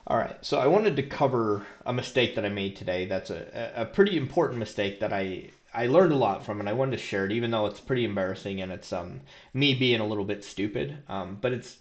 All right, so I wanted to cover a mistake that I made today. That's a pretty important mistake that I learned a lot from, and I wanted to share it, even though it's pretty embarrassing and it's me being a little bit stupid. But it's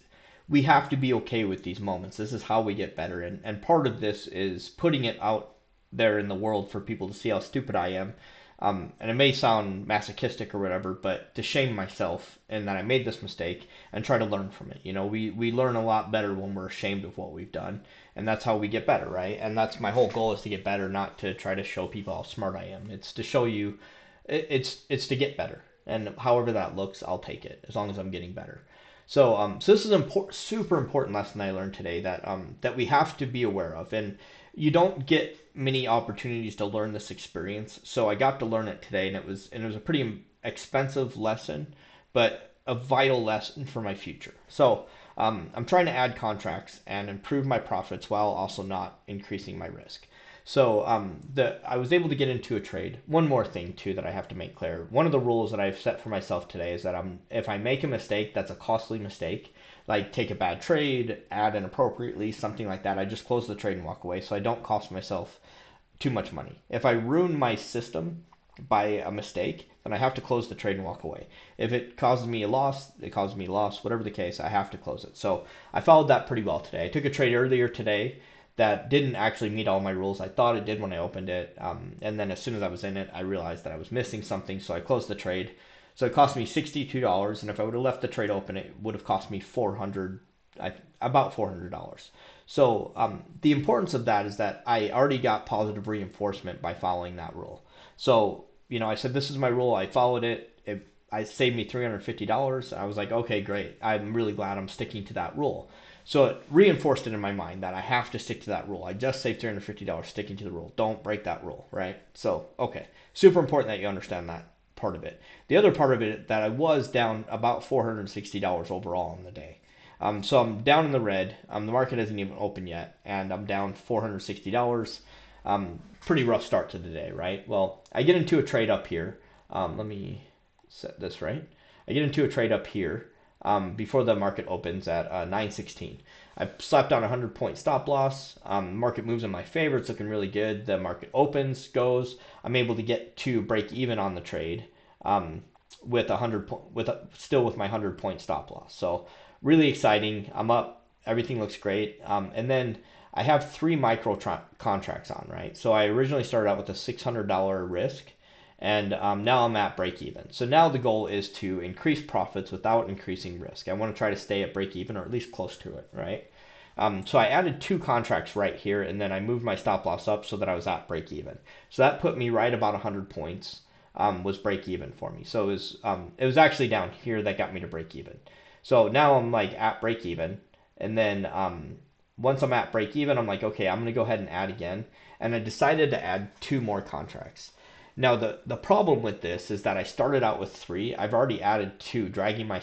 we have to be okay with these moments. This is how we get better, and part of this is putting it out there in the world for people to see how stupid I am. And it may sound masochistic or whatever, but to shame myself and that I made this mistake and try to learn from it. You know, we learn a lot better when we're ashamed of what we've done, and that's how we get better, right? And that's my whole goal is to get better, not to try to show people how smart I am. It's to show you, it's to get better, and however that looks, I'll take it as long as I'm getting better. So this is important, super important lesson I learned today that we have to be aware of, and you don't get many opportunities to learn this experience. So I got to learn it today, and it was a pretty expensive lesson, but a vital lesson for my future. I'm trying to add contracts and improve my profits while also not increasing my risk. I was able to get into a trade. One more thing too that I have to make clear. One of the rules that I've set for myself today is that if I make a mistake that's a costly mistake, like take a bad trade, add inappropriately, something like that, I just close the trade and walk away so I don't cost myself too much money. If I ruin my system by a mistake, then I have to close the trade and walk away. If it causes me a loss, it causes me a loss. Whatever the case, I have to close it. So I followed that pretty well today. I took a trade earlier today that didn't actually meet all my rules. I thought it did when I opened it, and then as soon as I was in it, I realized that I was missing something, so I closed the trade. So it cost me $62, and if I would have left the trade open, it would have cost me about $400. So the importance of that is that I already got positive reinforcement by following that rule. So I said this is my rule. I followed it. I saved me $350. I was like, okay, great. I'm really glad I'm sticking to that rule. So it reinforced it in my mind that I have to stick to that rule. I just saved $350 sticking to the rule. Don't break that rule, right? So, okay. Super important that you understand that part of it. The other part of it that I was down about $460 overall in the day. So I'm down in the red. The market isn't even open yet, and I'm down $460. Pretty rough start to the day, right? Well, I get into a trade up here. Let me set this right. I get into a trade up here before the market opens at 9:16. I slapped down a 100-point stop loss. Market moves in my favor. It's looking really good. The market opens, goes. I'm able to get to break even on the trade with still with my 100-point stop loss. So really exciting. I'm up. Everything looks great. And then I have three micro contracts on, right? So I originally started out with a $600 risk, and now I'm at break even. So now the goal is to increase profits without increasing risk. I want to try to stay at break even or at least close to it, right? So I added two contracts right here, and then I moved my stop loss up so that I was at break even. So that put me right about 100 points. Was break even for me. So it was actually down here that got me to break even. So now I'm like at break even, and then once I'm at break even, I'm like, okay, I'm gonna go ahead and add again, and I decided to add two more contracts. Now the problem with this is that I started out with three. I've already added two, dragging my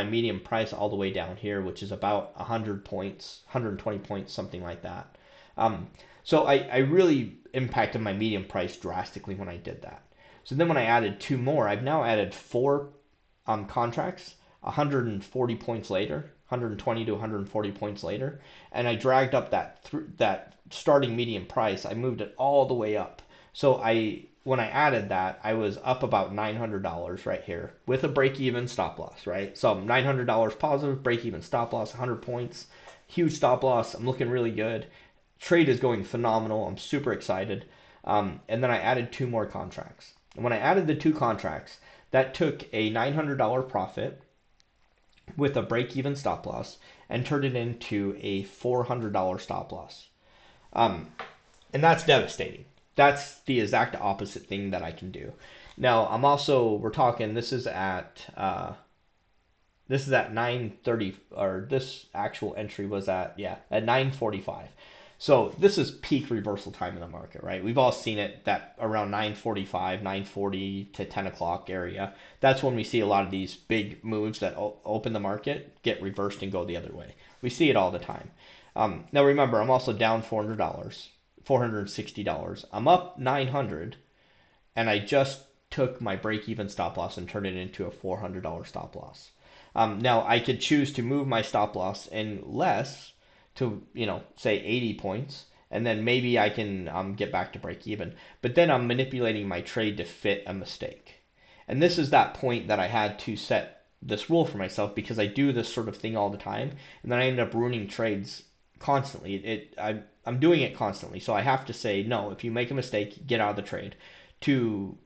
medium price all the way down here, which is about 100 points, 120 points, something like that. Um, so I really impacted my medium price drastically when I did that. So then when I added two more, I've now added four contracts, 140 points later, 120 to 140 points later, and I dragged up that starting medium price. I moved it all the way up. So when I added that, I was up about $900 right here with a break even stop loss, right? So $900 positive, break even stop loss, 100 points, huge stop loss. I'm looking really good. Trade is going phenomenal. I'm super excited. And then I added two more contracts. And when I added the two contracts, that took a $900 profit with a break even stop loss and turned it into a $400 stop loss. Um, and that's devastating. That's the exact opposite thing that I can do. Now we're talking. This is at 9:30, or this actual entry was at 9:45. So this is peak reversal time in the market, right? We've all seen it that around 9:45, 9:40 to 10 o'clock area. That's when we see a lot of these big moves that open the market get reversed and go the other way. We see it all the time. Now remember, I'm also down $400, $460. I'm up 900, and I just took my break even stop loss and turned it into a $400 stop loss. Now I could choose to move my stop loss in less to, say 80 points, and then maybe I can get back to break even. But then I'm manipulating my trade to fit a mistake. And this is that point that I had to set this rule for myself because I do this sort of thing all the time, and then I end up ruining trades constantly. I'm doing it constantly, so I have to say no. If you make a mistake, get out of the trade to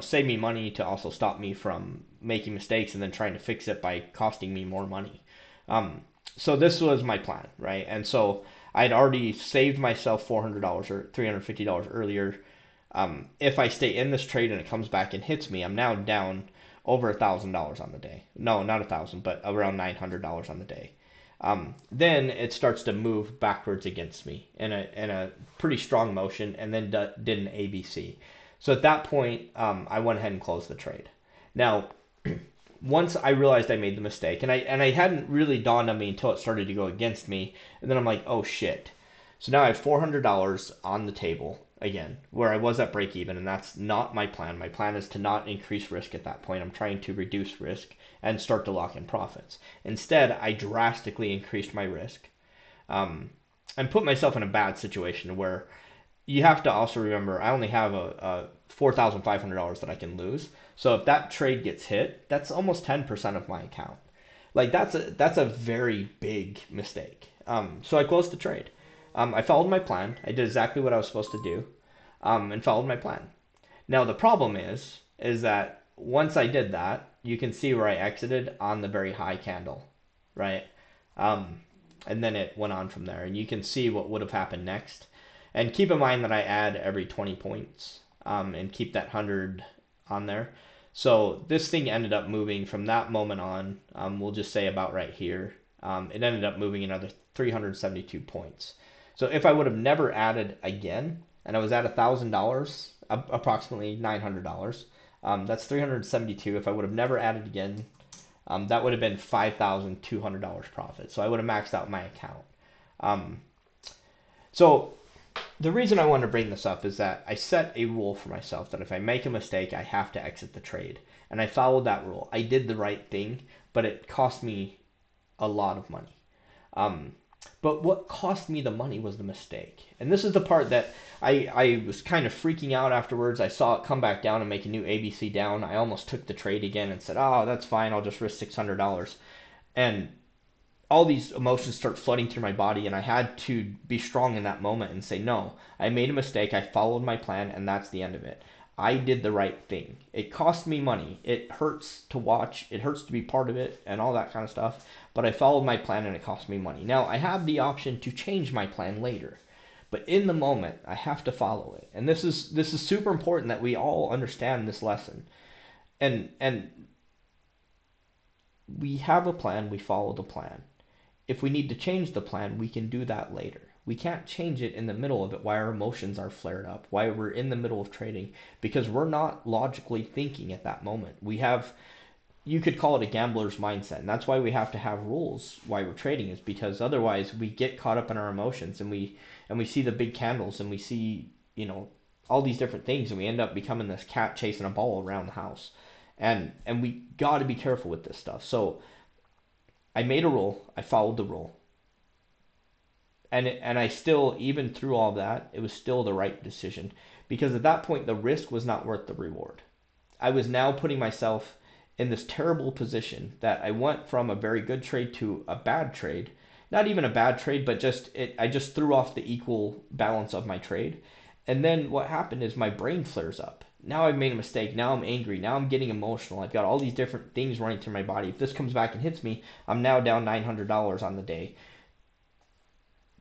save me money, to also stop me from making mistakes and then trying to fix it by costing me more money. Um, so this was my plan, right? And so I'd already saved myself $400 or $350 earlier. If I stay in this trade and it comes back and hits me, I'm now down over $1,000 on the day. No, not 1,000, but around $900 on the day. Then it starts to move backwards against me in a pretty strong motion, and then did an ABC. So at that point, I went ahead and closed the trade. Now, once I realized I made the mistake, and I hadn't really dawned on me until it started to go against me, and then I'm like, oh shit. So now I have $400 on the table again, where I was at break even, and that's not my plan. My plan is to not increase risk at that point. I'm trying to reduce risk and start to lock in profits. Instead, I drastically increased my risk, um, and put myself in a bad situation where you have to also remember I only have a $4,500 that I can lose. So if that trade gets hit, that's almost 10% of my account. Like that's a very big mistake. So I closed the trade. I followed my plan. I did exactly what I was supposed to do, and followed my plan. Now the problem is that once I did that, you can see where I exited on the very high candle, right? Um, and then it went on from there, and you can see what would have happened next. And keep in mind that I add every 20 points, and keep that 100 on there. So this thing ended up moving from that moment on, we'll just say about right here. It ended up moving another 372 points. So if I would have never added again, and I was at $1,000, approximately $900, that's 372. If I would have never added again, that would have been $5,200 profit. So I would have maxed out my account. Um, so the reason I want to bring this up is that I set a rule for myself that if I make a mistake, I have to exit the trade. And I followed that rule. I did the right thing, but it cost me a lot of money. Um, but what cost me the money was the mistake. And this is the part that I was kind of freaking out afterwards. I saw it come back down and make a new ABC down. I almost took the trade again and said, oh, that's fine. I'll just risk $600. And all these emotions start flooding through my body, and I had to be strong in that moment and say, no, I made a mistake. I followed my plan, and that's the end of it. I did the right thing. It cost me money. It hurts to watch. It hurts to be part of it and all that kind of stuff. But I followed my plan and it cost me money. Now, I have the option to change my plan later. But in the moment, I have to follow it. And this is super important that we all understand this lesson. And we have a plan, we follow the plan. If we need to change the plan, we can do that later. We can't change it in the middle of it while our emotions are flared up, while we're in the middle of trading, because we're not logically thinking at that moment. You could call it a gambler's mindset, and that's why we have to have rules while we're trading, is because otherwise we get caught up in our emotions, and we see the big candles, and we see, all these different things, and we end up becoming this cat chasing a ball around the house. And we got to be careful with this stuff. So I made a rule, I followed the rule, and I still, even through all that, it was still the right decision, because at that point the risk was not worth the reward. I was now putting myself in this terrible position that I went from a very good trade to a bad trade. Not even a bad trade, but I just threw off the equal balance of my trade. And then what happened is my brain flares up. Now I've made a mistake. Now I'm angry. Now I'm getting emotional. I've got all these different things running through my body. If this comes back and hits me, I'm now down $900 on the day.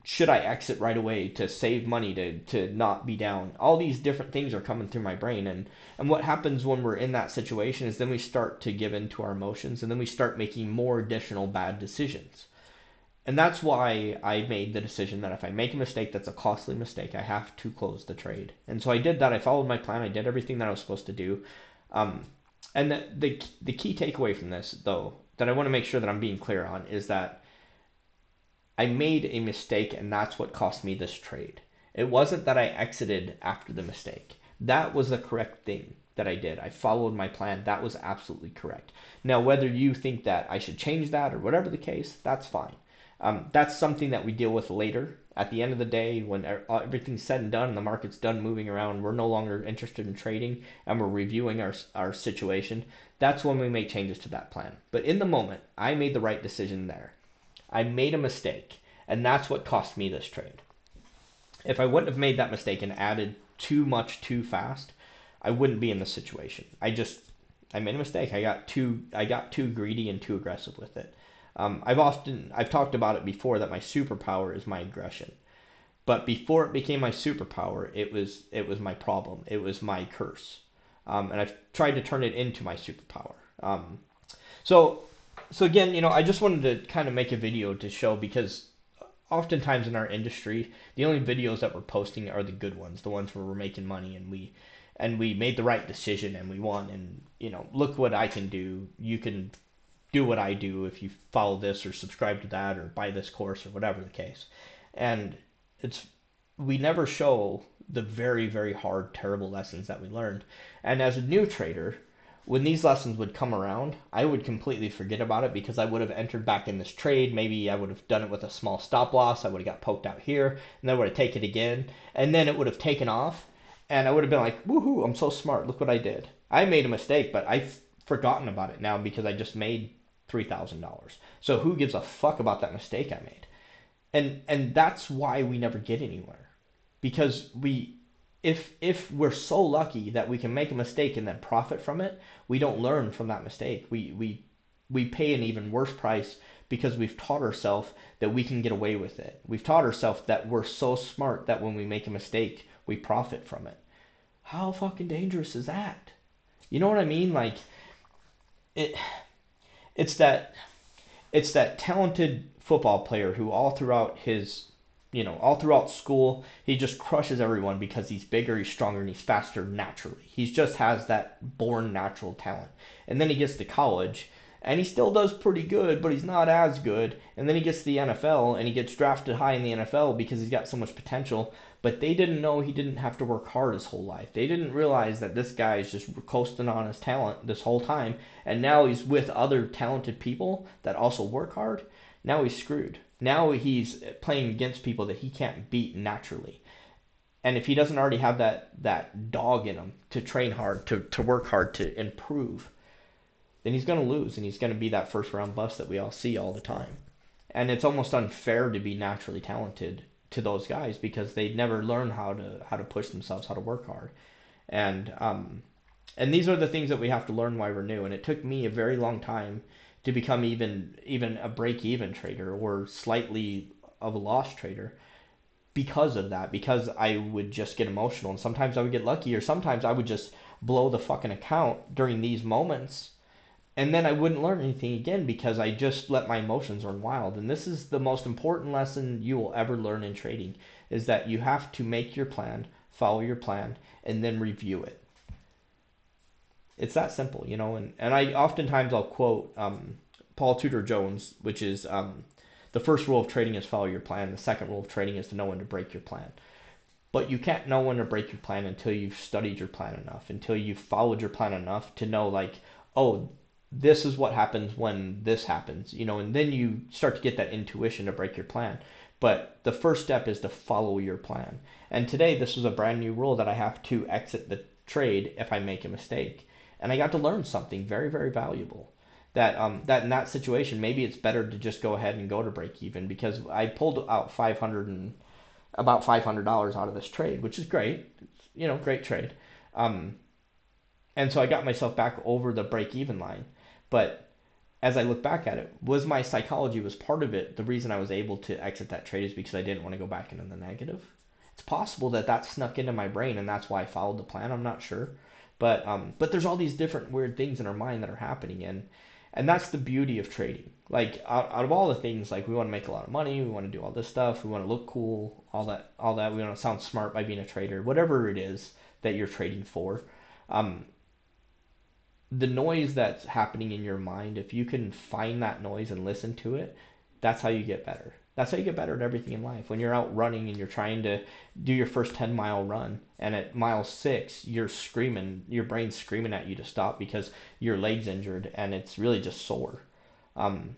Should I exit right away to save money to not be down? All these different things are coming through my brain, and what happens when we're in that situation is then we start to give in to our emotions, and then we start making more additional bad decisions. And that's why I made the decision that if I make a mistake that's a costly mistake, I have to close the trade. And so I did that. I followed my plan. I did everything that I was supposed to do. Um, and the key takeaway from this, though, that I want to make sure that I'm being clear on is that I made a mistake, and that's what cost me this trade. It wasn't that I exited after the mistake. That was the correct thing that I did. I followed my plan. That was absolutely correct. Now, whether you think that I should change that or whatever the case, that's fine. That's something that we deal with later. At the end of the day, when everything's said and done and the market's done moving around, we're no longer interested in trading and we're reviewing our situation. That's when we make changes to that plan. But in the moment, I made the right decision there. I made a mistake, and that's what cost me this trade. If I wouldn't have made that mistake and added too much too fast, I wouldn't be in this situation. I made a mistake. I got too greedy and too aggressive with it. I've talked about it before that my superpower is my aggression. But before it became my superpower, it was my problem. It was my curse, and I've tried to turn it into my superpower. So so again, I just wanted to kind of make a video to show because oftentimes in our industry, the only videos that we're posting are the good ones, the ones where we're making money and we made the right decision and we won and look what I can do. You can do what I do if you follow this or subscribe to that or buy this course or whatever the case. And it's we never show the very, very hard, terrible lessons that we learned. And as a new trader, when these lessons would come around, I would completely forget about it because I would have entered back in this trade. Maybe I would have done it with a small stop loss. I would have got poked out here, and then I would have taken it again, and then it would have taken off, and I would have been like, "Woohoo! I'm so smart. Look what I did. I made a mistake, but I've forgotten about it now because I just made $3,000. So who gives a fuck about that mistake I made?" And that's why we never get anywhere because if we're so lucky that we can make a mistake and then profit from it, we don't learn from that mistake. We pay an even worse price because we've taught ourselves that we can get away with it. We've taught ourselves that we're so smart that when we make a mistake, we profit from it. How fucking dangerous is that? You know what I mean? Like it it's that it's that talented football player who all throughout school, he just crushes everyone because he's bigger, he's stronger, and he's faster naturally. He just has that born natural talent. And then he gets to college, and he still does pretty good, but he's not as good. And then he gets to the NFL, and he gets drafted high in the NFL because he's got so much potential. But they didn't know he didn't have to work hard his whole life. They didn't realize that this guy is just coasting on his talent this whole time, and now he's with other talented people that also work hard. Now he's screwed. Now he's playing against people that he can't beat naturally. And if he doesn't already have that dog in him to train hard, to work hard, to improve, then he's going to lose and he's going to be that first round bust that we all see all the time. And it's almost unfair to be naturally talented to those guys because they never learn how to push themselves, how to work hard. And and these are the things that we have to learn while we're new. And it took me a very long time to become even a break even trader or slightly of a loss trader because of that. Because I would just get emotional, and sometimes I would get lucky, or sometimes I would just blow the fucking account during these moments, and then I wouldn't learn anything again because I just let my emotions run wild. And this is the most important lesson you will ever learn in trading is that you have to make your plan, follow your plan, and then review it. It's that simple, and I oftentimes I'll quote Paul Tudor Jones, which is the first rule of trading is follow your plan. The second rule of trading is to know when to break your plan. But you can't know when to break your plan until you've studied your plan enough, until you've followed your plan enough to know like, oh, this is what happens when this happens, and then you start to get that intuition to break your plan. But the first step is to follow your plan. And today, this is a brand new rule that I have to exit the trade if I make a mistake. And I got to learn something very, very valuable. That in that situation, maybe it's better to just go ahead and go to break even because I pulled out about $500 out of this trade, which is great. Great trade. Um, and so I got myself back over the break even line. But as I look back at it, was my psychology was part of it. The reason I was able to exit that trade is because I didn't want to go back into the negative. It's possible that that snuck into my brain and that's why I followed the plan. I'm not sure. But there's all these different weird things in our mind that are happening, and that's the beauty of trading. Like out of all the things, like we want to make a lot of money, we want to do all this stuff, we want to look cool, all that. We want to sound smart by being a trader, whatever it is that you're trading for. Um, the noise that's happening in your mind, if you can find that noise and listen to it, that's how you get better. That's how you get better at everything in life. When you're out running and you're trying to do your first 10-mile run, and at mile 6, you're screaming, your brain's screaming at you to stop because your leg's injured and it's really just sore. Um,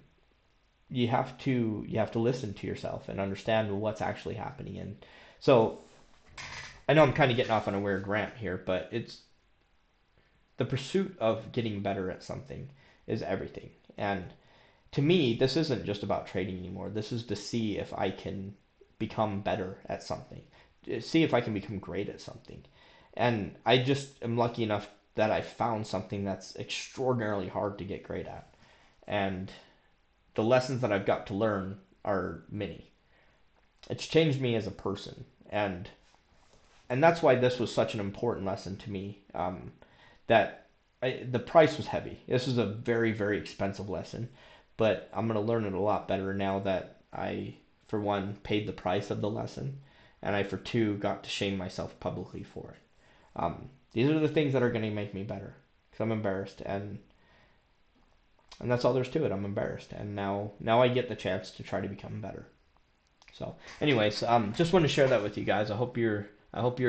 you have to listen to yourself and understand what's actually happening. And so I know I'm kind of getting off on a weird rant here, but it's the pursuit of getting better at something is everything. And to me, this isn't just about trading anymore. This is to see if I can become better at something, see if I can become great at something. And I just am lucky enough that I found something that's extraordinarily hard to get great at. And the lessons that I've got to learn are many. It's changed me as a person. And that's why this was such an important lesson to me. That the price was heavy. This was a very, very expensive lesson, but I'm going to learn it a lot better now that I, for one, paid the price of the lesson, and I, for two, got to shame myself publicly for it. These are the things that are going to make me better because I'm embarrassed, and that's all there's to it. I'm embarrassed, and now I get the chance to try to become better. So, anyways, just want to share that with you guys. I hope you're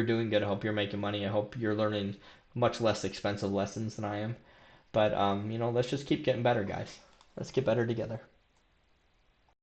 doing good. I hope you're making money. I hope you're learning much less expensive lessons than I am. But let's just keep getting better, guys. Let's get better together.